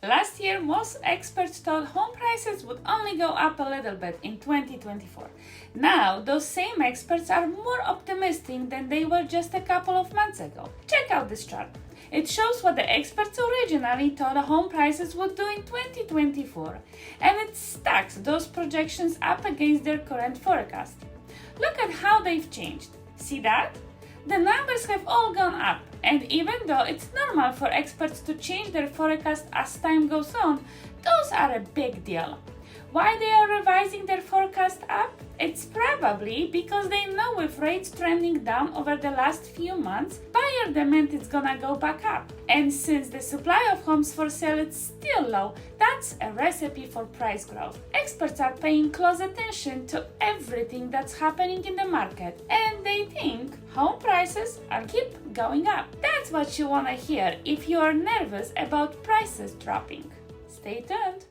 Last year, most experts thought home prices would only go up a little bit in 2024. Now, those same experts are more optimistic than they were just a couple of months ago. Check out this chart. It shows what the experts originally thought home prices would do in 2024, and it stacks those projections up against their current forecast. Look at how they've changed. See that? The numbers have all gone up, and even though it's normal for experts to change their forecast as time goes on, those are a big deal. Why they are revising their forecast up? It's probably because they know with rates trending down over the last few months, buyer demand is gonna go back up. And since the supply of homes for sale is still low, that's a recipe for price growth. Experts are paying close attention to everything that's happening in the market, and they think home prices are keep going up. That's what you wanna hear if you are nervous about prices dropping. Stay tuned.